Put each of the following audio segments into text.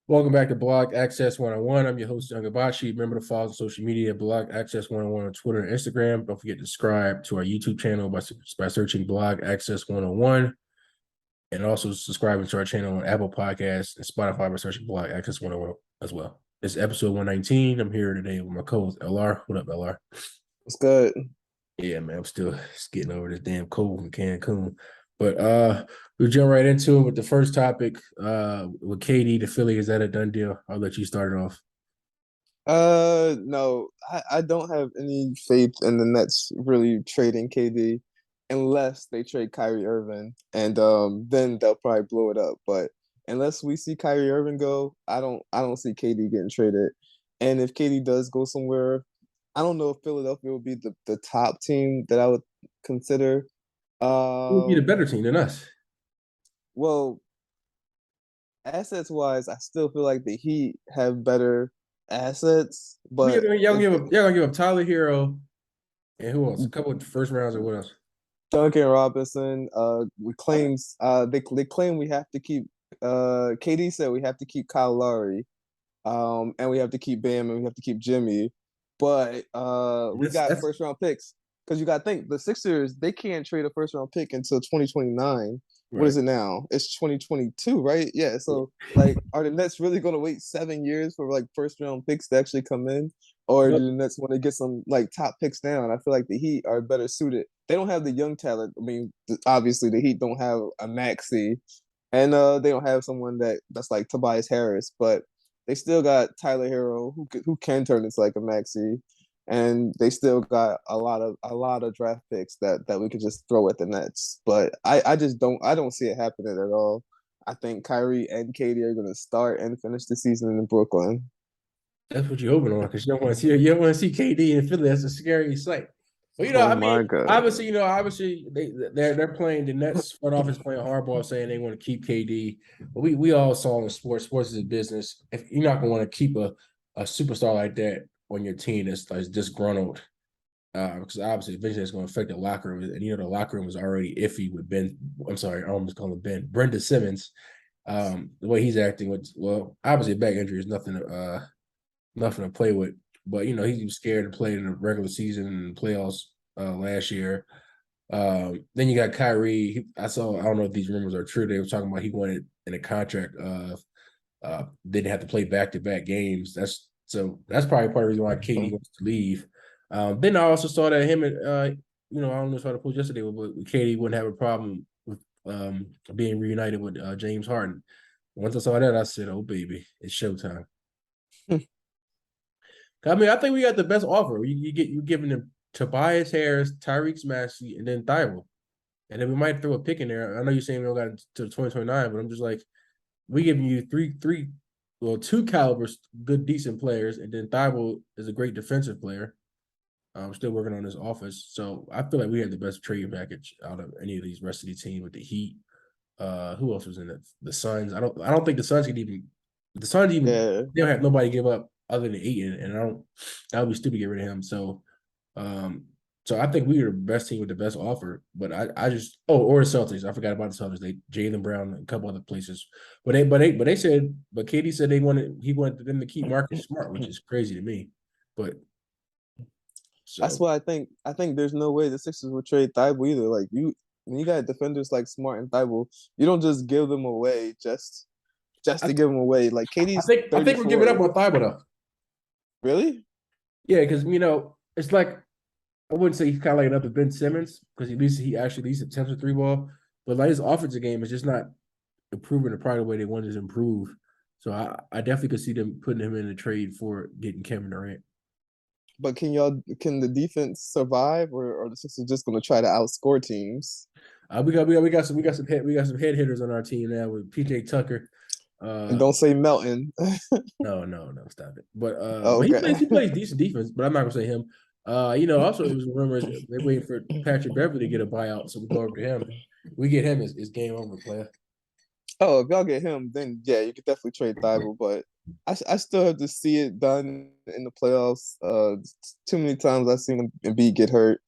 Welcome back to Blog Access 101. I'm your host, Young Abashi. Remember to follow us on social media, Blog Access 101 on Twitter and Instagram. Don't forget to subscribe to our YouTube channel by searching Blog Access 101. And also subscribing to our channel on Apple Podcasts and Spotify by searching Blog Access 101 as well. It's episode 119. I'm here today with my co-host, LR. What up, LR? It's good. Yeah, man, I'm still just getting over this damn cold from Cancun. But we'll jump right into it with the first topic. With KD, the Philly, is that a done deal? I'll let you start it off. No, I don't have any faith in the Nets really trading KD unless they trade Kyrie Irving, and then they'll probably blow it up. But unless we see Kyrie Irving go, I don't see KD getting traded. And if KD does go somewhere, I don't know if Philadelphia will be the top team that I would consider. Who would be the Um, better team than us? well, assets wise, I still feel like the Heat have better assets, Y'all but gonna give up Tyler Hero and who else? A couple of first rounds or what else? Duncan Robinson, we claims they claim we have to keep KD said we have to keep Kyle Lowry, and we have to keep Bam and we have to keep Jimmy. But we got That's first round picks. Because you gotta think the Sixers, they can't trade a first round pick until 2029. What right. is it now? It's 2022, right? Yeah. So like are the Nets really gonna wait 7 years for like first round picks to actually come in? Or But do the Nets want to get some like top picks down? I feel like the Heat are better suited. They don't have the young talent. I mean, obviously the Heat don't have a Maxey, and they don't have someone that's like Tobias Harris, but they still got Tyler Hero who can turn into like a Maxey, and they still got a lot of draft picks that we could just throw at the Nets. But I just don't see it happening at all. I think Kyrie and KD are gonna start and finish the season in Brooklyn. that's what you're hoping on because you don't want to see KD in Philly. That's a scary sight. Well, Oh I mean, my God. obviously they're playing the Nets front office playing hardball, saying they want to keep KD. But we all saw in sports. Sports is a business. If you're not gonna want to keep a superstar like that on your team that's like disgruntled, because obviously eventually it's going to affect the locker room. And the locker room was already iffy with Ben. I'm sorry, I almost call him Ben. Brenda Simmons. The way he's acting with obviously a back injury is nothing to play with. But he was scared to play in the regular season and playoffs last year. Then you got Kyrie. I don't know if these rumors are true. They were talking about he wanted in a contract didn't have to play back-to-back games. That's probably part of the reason why KD wants to leave. Then I also saw that him and I don't know if I saw the post yesterday, but KD wouldn't have a problem with being reunited with James Harden. Once I saw that, I said, "Oh baby, it's showtime." I mean, I think we got the best offer. You giving them Tobias Harris, Tyrese Maxey, and then Thibault. And then we might throw a pick in there. I know you're saying we don't got to 2029, but I'm just like, we giving you two calibers, good, decent players, and then Thibault is a great defensive player. I'm still working on his offense. So I feel like we had the best trade package out of any of these rest of the team with the Heat. Who else was in it? The Suns. I don't think the Suns could even Yeah. they don't have nobody to give up other than Aiton, and that would be stupid to get rid of him. Um so I think we were the best team with the best offer, but I just or the Celtics. I forgot about the Celtics. They Jaylen Brown and a couple other places. But KD said he wanted them to keep Marcus Smart, which is crazy to me. But That's so why I think there's no way the Sixers would trade Thibault either. Like when you got defenders like Smart and Thibault, you don't just give them away just I, to give them away. Like I KD's think I think we're giving up 34. on Thibault though. Really? Yeah, because it's like I wouldn't say he's kind of like another Ben Simmons because at least attempts a three ball, but like his offensive game is just not improving the probably the way they wanted to improve. So I definitely could see them putting him in a trade for getting Kevin Durant. But can the defense survive, or the Sixers just gonna try to outscore teams? We got some head hitters on our team now with PJ Tucker. And Uh, don't say Melton. no, stop it. But he plays Okay. he plays decent defense, but I'm not gonna say him. Also it was rumors they're waiting for Patrick Beverly to get a buyout, so we go over to him. We get him, it's game over, player. Oh, if y'all get him, then yeah, you could definitely trade Thibault. But I still have to see it done in the playoffs. Too many times I've seen him Embiid get hurt.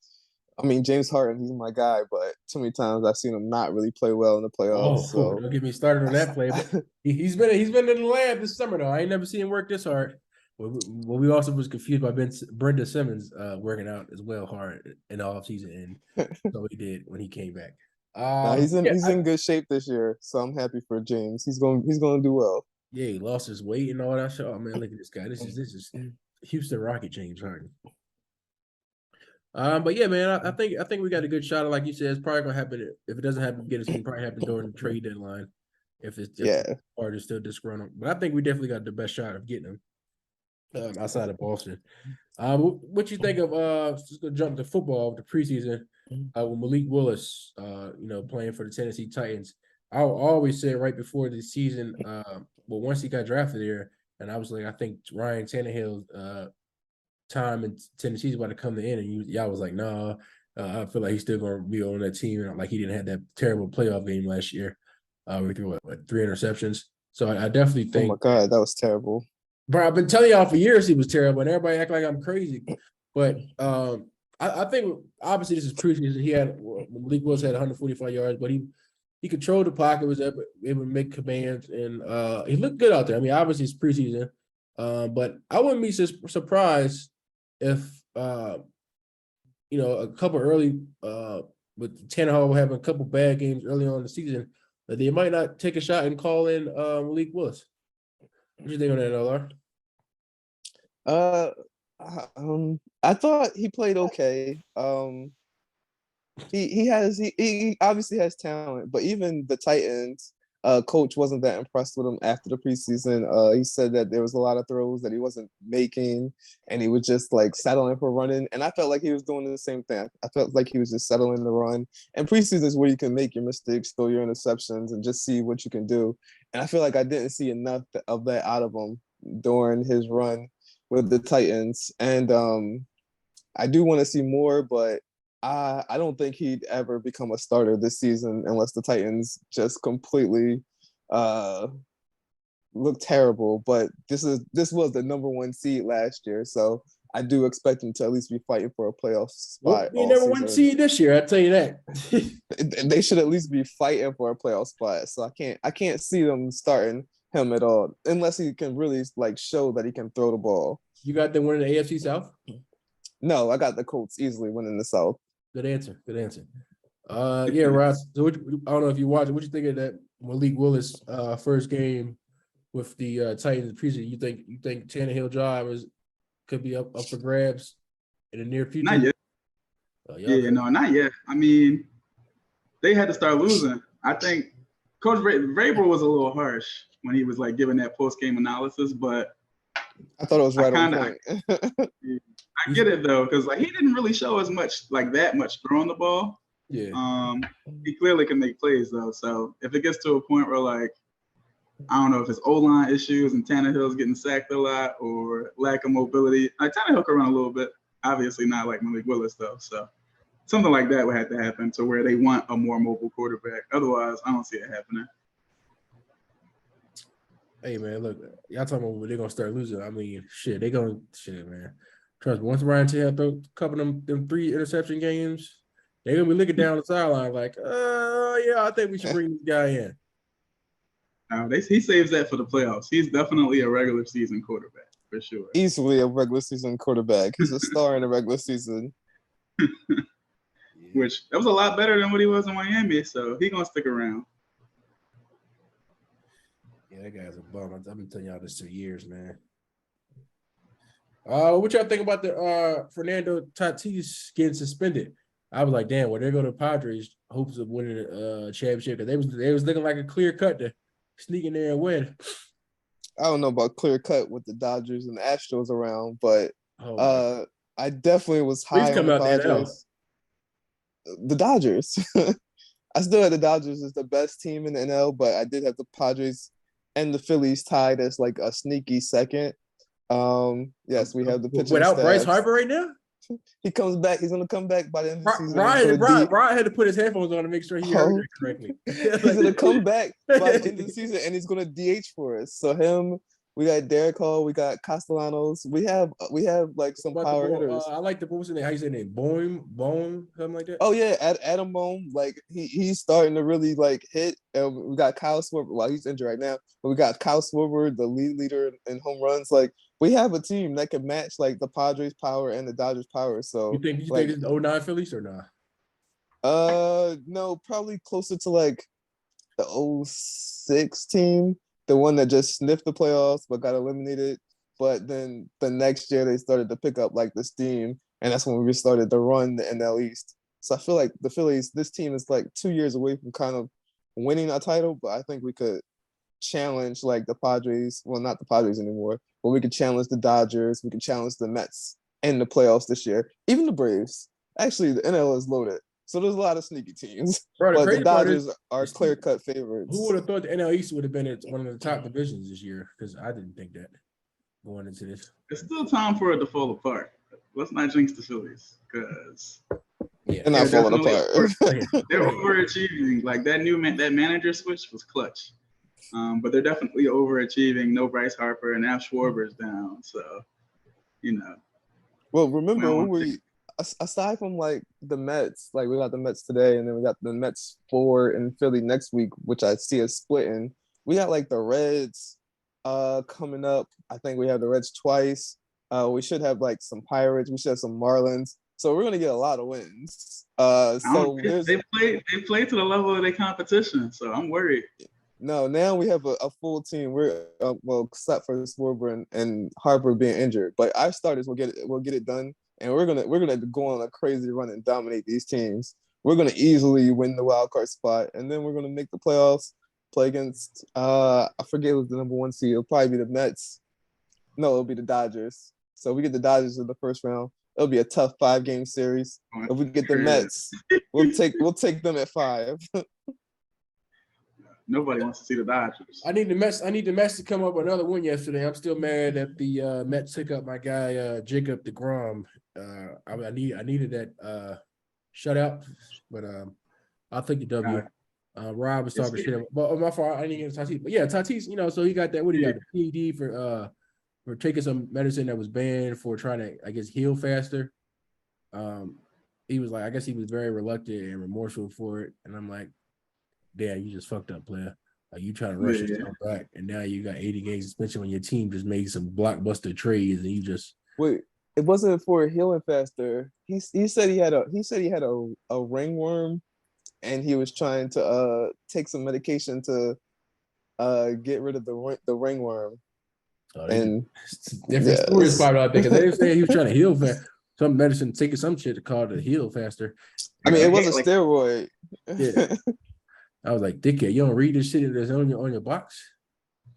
I mean, James Harden, he's my guy, but too many times I've seen him not really play well in the playoffs. Oh, So don't get me started on that play. But he's been in the lab this summer though. I ain't never seen him work this hard. Well, we also was confused by Brenda Simmons working out as well hard in the offseason, and so he did when he came back. nah, he's in Yeah, he's in good shape this year, so I'm happy for James. He's going to do well. yeah, he lost his weight and all that shit. Oh man, look at this guy. This is Houston Rocket James Harden. But yeah, man, I think we got a good shot. Like you said, it's probably gonna happen. If it doesn't happen, it's gonna probably happen during the trade deadline. If Yeah. the part is still disgruntled, but I think we definitely got the best shot of getting him outside of Boston. What you think of just gonna jump to football, the preseason with Malik Willis, playing for the Tennessee Titans. I always said right before the season, well, once he got drafted there, and I was like, I think Ryan Tannehill time in Tennessee's about to come to end, and y'all was like, nah, I feel like he's still gonna be on that team, and like he didn't have that terrible playoff game last year. We threw what 3 interceptions. So I definitely Oh my think, God, that was terrible. bro, I've been telling y'all for years he was terrible, and everybody act like I'm crazy. But I think obviously this is preseason. Malik Willis had 145 yards, but he controlled the pocket, was able to make commands, and he looked good out there. I mean, obviously it's preseason, but I wouldn't be surprised if a couple early with Tannehill having a couple bad games early on in the season, that they might not take a shot and call in Malik Willis. What do you think on that, LR? I thought he played okay. He obviously has talent, but even the Titans coach wasn't that impressed with him after the preseason. He said that there was a lot of throws that he wasn't making, and he was just like settling for running. And I felt like he was doing the same thing. I felt like he was just settling to run. And preseason is where you can make your mistakes, throw your interceptions, and just see what you can do. And I feel like I didn't see enough of that out of him during his run with the Titans. And I do want to see more, but I don't think he'd ever become a starter this season unless the Titans just completely look terrible. But this was the number 1 seed last year, so I do expect him to at least be fighting for a playoff spot. Well, number 1 seed this year, I tell you that. They should at least be fighting for a playoff spot. So I can't see them starting him at all unless he can really like show that he can throw the ball. You got them winning the AFC South? No, I got the Colts easily winning the South. Good answer. Yeah, Ross. So I don't know if you watch it. What you think of that Malik Willis first game with the Titans preseason? You think Tannehill job could be up for grabs in the near future? Not yet. No, not yet. I mean, they had to start losing. I think Coach Vrabel was a little harsh when he was like giving that post game analysis, but I thought it was right on point. I get it though, because like he didn't really show as much that much throwing the ball. Yeah. He clearly can make plays though. So if it gets to a point where like I don't know if it's O-line issues and Tannehill's getting sacked a lot or lack of mobility. Like Tannehill can run a little bit, obviously not like Malik Willis though. So something like that would have to happen to where they want a more mobile quarterback. Otherwise, I don't see it happening. Hey man, look, y'all talking about they're gonna start losing. I mean, man. Trust me, once Ryan Tannehill throw a couple of them 3 interception games, they're gonna be looking down the sideline like, yeah, I think we should bring this guy in. No, he saves that for the playoffs. He's definitely a regular season quarterback for sure. Easily a regular season quarterback. He's a star in the regular season. Which that was a lot better than what he was in Miami, so he's gonna stick around. Yeah, that guy's a bum. I've been telling y'all this for years, man. What y'all think about the Fernando Tatis getting suspended? I was like, damn, well, there go the Padres hopes of winning a championship, because they was looking like a clear cut to sneak in there and win. I don't know about clear cut with the Dodgers and the Astros around, but I definitely was high on the Padres. The Dodgers. I still had the Dodgers as the best team in the NL, but I did have the Padres and the Phillies tied as like a sneaky second. Yes, we have the pitching without staffs. Bryce Harper right now. He comes back. He's going to come back by the end of the season. Ryan had to put his headphones on to make sure he heard it correctly. He's going to come back by the end of the season, and he's going to DH for us. So him, We got Derek Hall. We got Castellanos. We have like some About power the hitters. I like the what's his name? How you say his name? Bohm, something like that. Oh yeah, Adam Bohm, like he's starting to really like hit. We got Kyle Schwarber. Well, he's injured right now, but we got Kyle Schwarber, the leader in home runs. Like we have a team that can match like the Padres' power and the Dodgers' power. So You think like, this is 09 Phillies or not? no, probably closer to like the 06 team, the one that just sniffed the playoffs but got eliminated. But then the next year they started to pick up like the steam, and that's when we started to run the NL East. So I feel like the Phillies, this team is like 2 years away from kind of winning a title, but I think we could challenge like the Padres. Well, not the Padres anymore, but we could challenge the Dodgers. We could challenge the Mets in the playoffs this year. Even the Braves. Actually, the NL is loaded. So there's a lot of sneaky teams. Bro, the But the crazy part Dodgers is, are clear-cut favorites. who would have thought the NL East would have been one of the top divisions this year? Because I didn't think that going into this. It's still time for it to fall apart. Let's not jinx the Phillies because Yeah, They're not falling apart. they're overachieving. Like that that manager switch was clutch. But they're definitely overachieving. No Bryce Harper and now Schwarber's down. So, you know. Well, remember aside from like the Mets, like we got the Mets today, and then we got the Mets 4 in Philly next week, which I see us splitting. We got like the Reds coming up. I think we have the Reds twice. We should have like some Pirates. We should have some Marlins. So we're gonna get a lot of wins. They play to the level of their competition. So I'm worried. No, now we have a full team. We're well, except for Schwarber and Harper being injured, but our starters will get it done, and we're gonna go on a crazy run and dominate these teams. We're gonna easily win the wild card spot, and then we're gonna make the playoffs. Play against I forget who's the number 1 seed. It'll probably be the Mets. No, it'll be the Dodgers. So we get the Dodgers in the first round. It'll be a tough 5-game series. If we get the Mets, we'll take them at 5. Nobody wants to see the Dodgers. I need the Mets to come up with another win yesterday. I'm still mad that the Mets took up my guy Jacob deGrom. I needed that shutout, but I'll take the W. Rob was talking shit. But my fault. I didn't get Tatis. But yeah, Tatis. So he got that. What he got? The PED for taking some medicine that was banned for trying to, I guess, heal faster. He was like, I guess he was very reluctant and remorseful for it. And I'm like, damn, you just fucked up, player. Like you trying to rush yourself back, and now you got 80 games suspension when your team just made some blockbuster trades, and you just wait. It wasn't for healing faster. He said he had a ringworm, and he was trying to take some medication to get rid of the ringworm. And different stories probably out there because they were saying he was trying to heal fast. Some medicine, taking some shit to call to heal faster. I mean, it was a steroid. Yeah. I was like, dickhead, you don't read this shit that's on your box?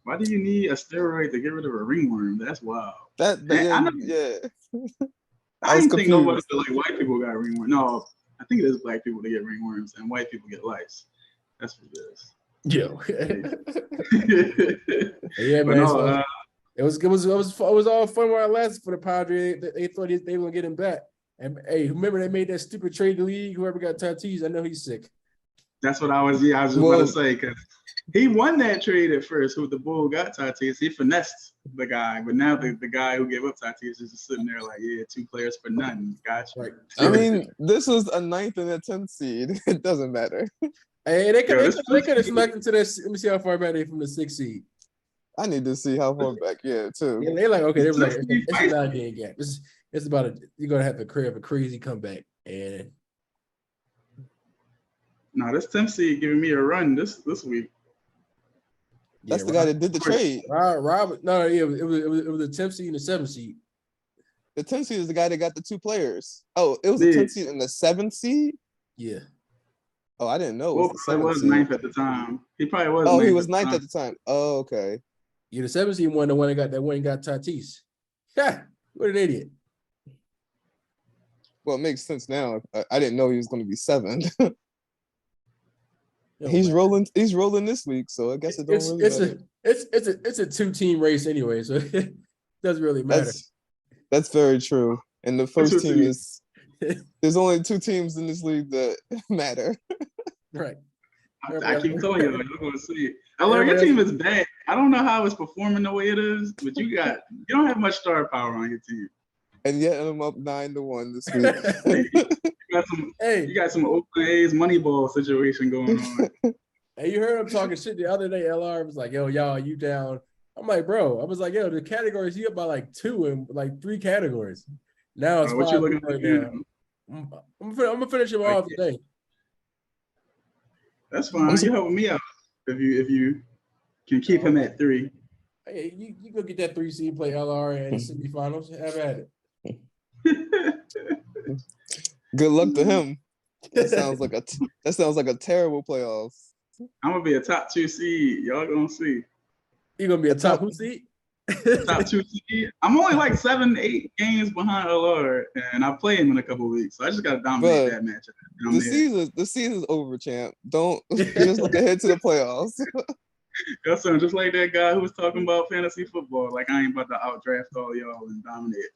Why do you need a steroid to get rid of a ringworm? That's wild. I didn't think nobody like white people got ringworm. No, I think it is black people that get ringworms and white people get lice. That's what it is. Yo. Yeah, man. No, it was all fun while it lasted for the Padres. They thought they were gonna get him back. And hey, remember they made that stupid trade the league? Whoever got Tatis, I know he's sick. That's what I was just about to say, because he won that trade at first. Who the Bull got Tatis, he finessed the guy, but now the guy who gave up Tatis is just sitting there like, yeah, 2 players for none. Gotcha. Right. I mean, this was a 9th and a 10th seed. It doesn't matter. Hey, they could have snuck into this. Let me see how far back they from the 6th seed. I need to see how far back. Yeah, too. Yeah, they're like, okay, they were like, it's a 9-game gap. It's about you're gonna have to create a crazy comeback and. No, this 10th seed giving me a run this week. That's the guy that did the trade. Rob, no, yeah, it was the 10th seed and the 7th seed. The 10th seed is the guy that got the 2 players. Oh, it was the 10th seed and the 7th seed? Yeah. Oh, I didn't know. It was 9th at the time. He probably was. Oh, he was 9th at the time. Oh, okay. Yeah, the 7th seed won the one that got Tatis. Yeah, what an idiot. Well, it makes sense now. I didn't know he was going to be 7th. He's rolling this week, so I guess it don't really matter. It's a 2-team race anyway, so it doesn't really matter. That's very true. And the first team is there's only 2 teams in this league that matter. Right. I keep telling you, you're going to see it. LR, your Everybody team else, is bad. I don't know how it's performing the way it is, but you don't have much star power on your team. And yet I'm up 9-1 this week. You got some Oakland A's Moneyball situation going on. hey, you heard him talking shit the other day. LR was like, "Yo, y'all, you down?" I'm like, "Bro," I was like, "Yo, the categories you up by like 2 and like 3 categories." Now it's What 5 you looking right at now. I'm gonna finish him off today. That's fine. You're helping me out if you can keep him at 3. Hey, you go get that 3 seed, play LR in the semifinals. Have at it. Good luck to him. That sounds like a terrible playoffs. I'm gonna be a top 2 seed. Y'all gonna see. You gonna be a top who seed? Top 2 seed. I'm only like 7-8 games behind LR, and I play him in a couple of weeks, so I just gotta dominate that matchup. The season's over, champ. Don't just look ahead to the playoffs. Y'all sound just like that guy who was talking about fantasy football. Like I ain't about to outdraft all y'all and dominate.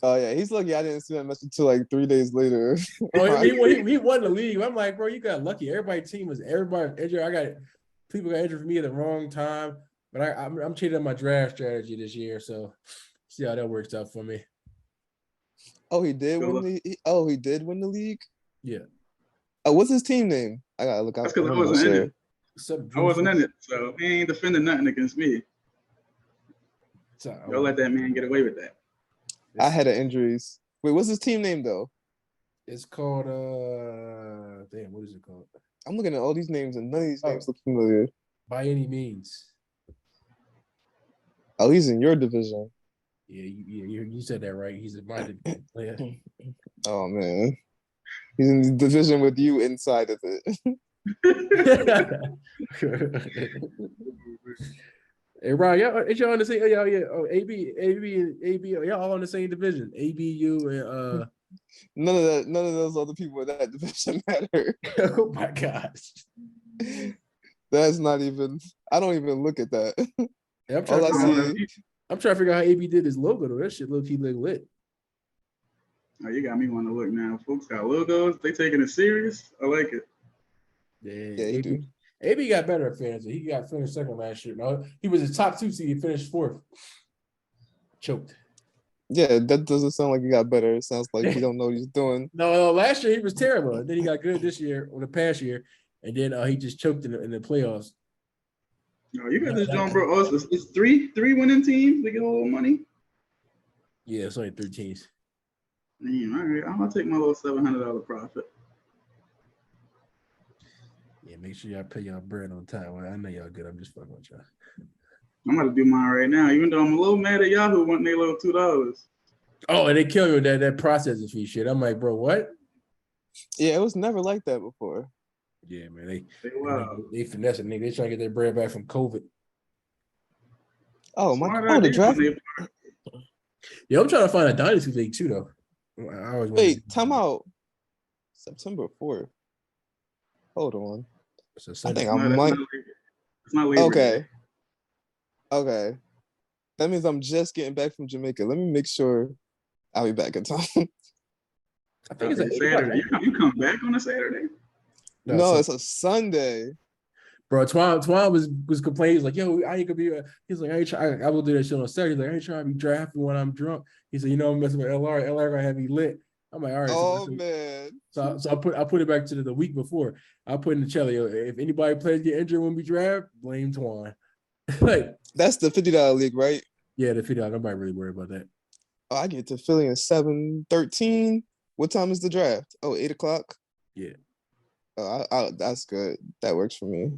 Oh yeah, he's lucky I didn't see that message until like 3 days later. He won the league. I'm like, bro, you got lucky. Everybody injured. People got injured for me at the wrong time. But I'm changing my draft strategy this year, so see how that works out for me. Oh, he did win the league? Yeah. Oh, what's his team name? I gotta look out. That's because I wasn't in it. I wasn't in it, so he ain't defending nothing against me. Y'all let that man get away with that. I had injuries. Wait, what's his team name though? It's called damn, what is it called? I'm looking at all these names and none of these names look familiar. By any means. Oh, he's in your division. Yeah, you said that right. He's a minded player. Oh man, he's in the division with you inside of it. Hey, Ryan, y'all on the same? AB, y'all all on the same division. ABU and None of those other people in that division matter. Oh my gosh, that's not even. I don't even look at that. Yeah, I'm trying to figure out how AB did his logo though. That shit low key lit. Oh, you got me want to look now. Folks got logos. They taking it serious. I like it. Yeah, AB got better at fantasy. He got finished second last year. No, he was his top 2 seed. He finished 4th. Choked. Yeah, that doesn't sound like he got better. It sounds like he don't know what he's doing. No, last year he was terrible. And then he got good this year or the past year, and then he just choked in the playoffs. No, you got this John bro. Oh, it's three winning teams. They get a little money. Yeah, it's only 3 teams. Damn, all right. I'm gonna take my little $700 profit. Yeah, make sure y'all pay y'all bread on time. Well, I know y'all good. I'm just fucking with y'all. I'm about to do mine right now, even though I'm a little mad at Yahoo wanting their little $2. Oh, and they kill you with that processing fee shit. I'm like, bro, what? Yeah, it was never like that before. Yeah, man, they finesse it. Nigga. They trying to get their bread back from COVID. Oh my! The draft. Yeah, I'm trying to find a dynasty league too, though. Wait, time out. September 4th. Hold on. I think I might. It's not Labor Okay. Day. Okay. That means I'm just getting back from Jamaica. Let me make sure I'll be back in time. I think it's a Saturday. You come back on a Saturday? No, it's a Sunday. Bro, Twan was complaining. He's like, yo, I ain't gonna be. He's like, I will do that shit on Saturday. He's like, I ain't trying to be drafting when I'm drunk. He said, I'm messing with LR. LR gonna have me lit. I'm like, all right. Oh man. So I put it back to the week before. I put in the chat, if anybody players get injured when we draft, blame Twan. Like that's the $50 league, right? Yeah, the $50. Nobody really worry about that. Oh, I get to Philly in 7:13. What time is the draft? Oh, 8:00. Yeah. Oh, that's good. That works for me.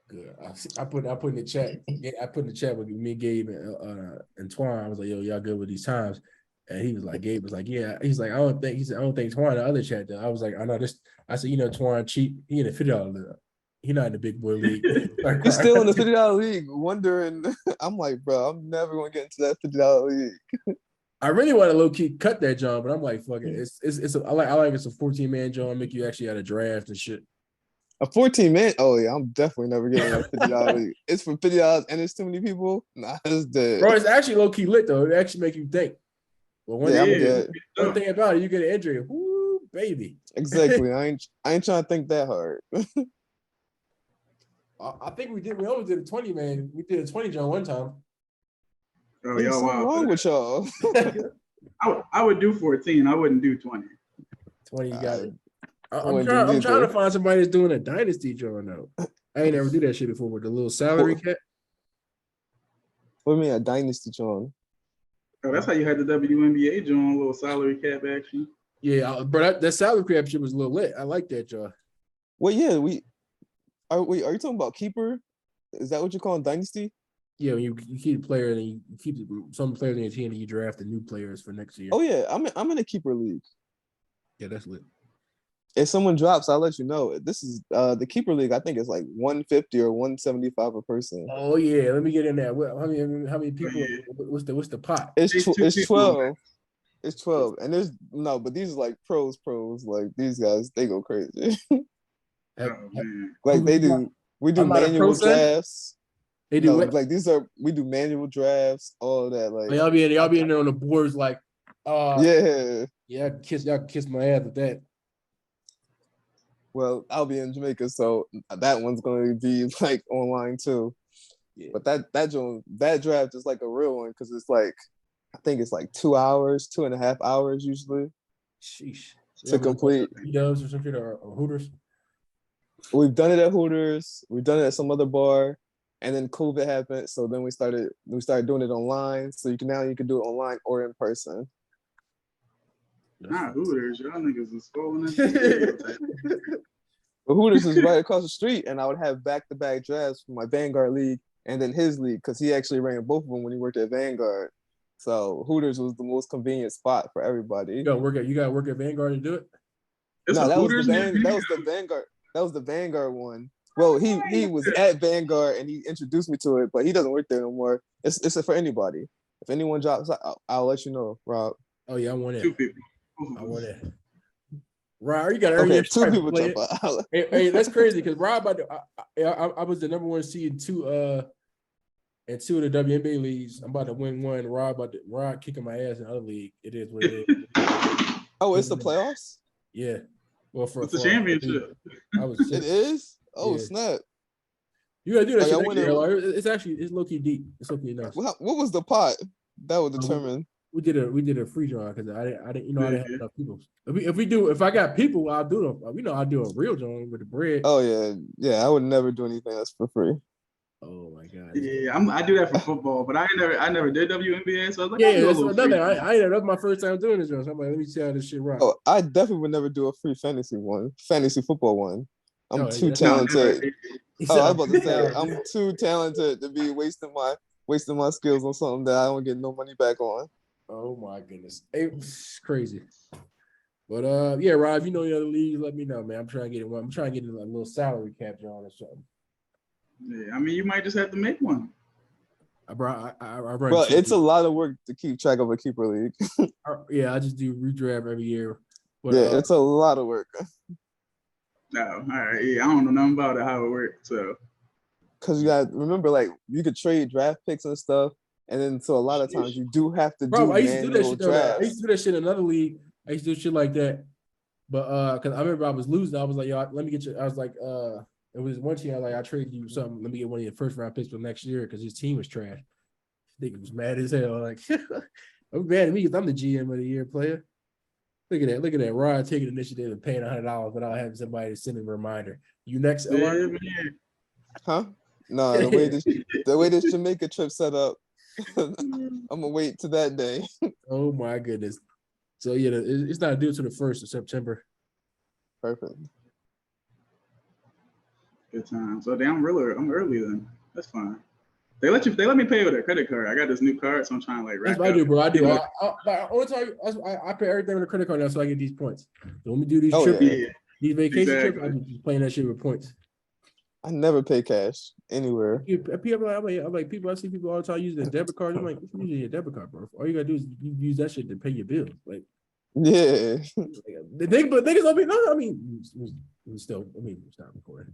Good. I put in the chat. Yeah, I put in the chat with me, Gabe, and Twan. I was like, yo, y'all good with these times? And he was like, Gabe was like, yeah. He's like, I don't think Twan the other chat though. I was like, I know this. I said, Twan cheap. He in the $50 league. He not in the big boy league. He's still in the $50 league. Wondering, I'm like, bro, I'm never gonna get into that $50 league. I really want to low key cut that John, but I'm like, fuck it. I like it's a 14-man John. Make you actually out of draft and shit. A 14-man? Oh yeah, I'm definitely never getting a $50 league. It's for $50 and it's too many people. Nah, it's dead. Bro, it's actually low key lit though. It actually make you think. But one thing about it, you get an injury. Woo, baby. Exactly. I ain't trying to think that hard. I think we did. We only did a 20 man. We did a 20 John one time. Oh, There's y'all something wild. wrong with y'all. I would do 14. I wouldn't do 20. 20, you got it. I'm wouldn't do trying neither. to find somebody that's doing a dynasty John though. I ain't never do that shit before with the little salary cap. What do you mean a dynasty, John? Oh, that's how you had the WNBA joint, a little salary cap action. Yeah, but that salary cap shit was a little lit. I like that, John. Well, yeah, are you talking about keeper? Is that what you call dynasty? Yeah, when you keep the player and you keep some players in your team and you draft the new players for next year. Oh yeah, I'm in a keeper league. Yeah, that's lit. If someone drops, I'll let you know. This is the keeper league. I think it's like 150 or 175 a person. Oh yeah, let me get in there. How many people? Yeah. What's the pot? It's 12. It's 12, Oh. and there's no, but these are like pros. Like these guys, they go crazy. Oh, man. Like we do I'm not a pro manual fan? drafts. They do No, what? like we do manual drafts, all of that. Like Y'all be in there on the boards like, yeah. y'all kiss my ass with that. Well, I'll be in Jamaica, so that one's going to be like online too. Yeah. But that draft is like a real one because it's like I think it's like 2 hours, 2.5 hours usually. Sheesh. To complete. Doves or something or Hooters. We've done it at Hooters. We've done it at some other bar, and then COVID happened. So then we started doing it online. So you can do it online or in person. Nah, Hooters, y'all niggas is falling into stereotypes. But Hooters is right across the street, and I would have back-to-back drafts for my Vanguard league and then his league because he actually ran both of them when he worked at Vanguard. So Hooters was the most convenient spot for everybody. You gotta work at Vanguard to do it. It's that was Hooters the Vanguard. That was the Vanguard one. Well, he was at Vanguard and he introduced me to it, but he doesn't work there no more. It's for anybody. If anyone drops, I'll let you know, Rob. Oh yeah, I want it. 2 people. I want it. Rob, you gotta earn Okay, your 2 people jump out. Hey, that's crazy because Rob, I was the number one seed in two of the WNBA leagues. I'm about to win one. Rob kicking my ass in the other league. It is what it is. Oh, it's the playoffs? Yeah. Well, It's a championship. It is? Oh, Yeah. snap. You gotta do that Oh, shit next year. It's low key deep. It's low key nice. What was the pot? That would determine. We did a free draw because I didn't have enough people. If I got people, I'll do them. I'll do a real drawing with the bread. Oh yeah. I would never do anything else for free. Oh my god. Yeah, I do that for football, but I never did WNBA, so I was like, Yeah, that's another. That's my first time doing this. So I'm like, let me see how this shit rocks. Oh, I definitely would never do a free fantasy football one. I'm too that's talented. not- I was about to say I'm too talented to be wasting my skills on something that I don't get no money back on. Oh my goodness, it's crazy. But yeah, Rob, if you know the other leagues, let me know, man. I'm trying to get one. I'm trying to get a little salary cap on or something. Yeah, I mean, you might just have to make one. I run. But it's a lot of work to keep track of a keeper league. Yeah, I just do redraft every year. But, yeah, it's a lot of work. No, all right. Yeah, I don't know nothing about it, how it works. So, because you got to remember, like you could trade draft picks and stuff, and then so a lot of times you do have to do I used to do that shit. drafts. I used to do that shit in another league. I used to do shit like that. But because I remember I was losing, I was like, yo, let me get you. I was like, it was one team. I was like, I traded you something. Let me get one of your first round picks for next year because his team was trash. Nigga was mad as hell. Like, I'm mad at me because I'm the GM of the year player. Look at that. Rod taking initiative and paying $100 without having somebody to send a reminder. You next, yeah, huh? No, the way this Jamaica trip set up, I'm gonna wait to that day. Oh my goodness. So yeah, it's not due to the 1st of September. Perfect. Good time. So I'm early then. That's fine. They let me pay with a credit card. I got this new card, so I'm trying to like That's what I do, bro. I do. I pay everything with a credit card now, so I get these points. So when we do these trips, these vacation trips, I just playing that shit with points. I never pay cash anywhere. I'm like people. I see people all the time using a debit card. I'm like, what you using a debit card, bro? All you gotta do is you use that shit to pay your bills. Like, yeah. But niggas don't be. No, I mean, still. I mean, it's not recording.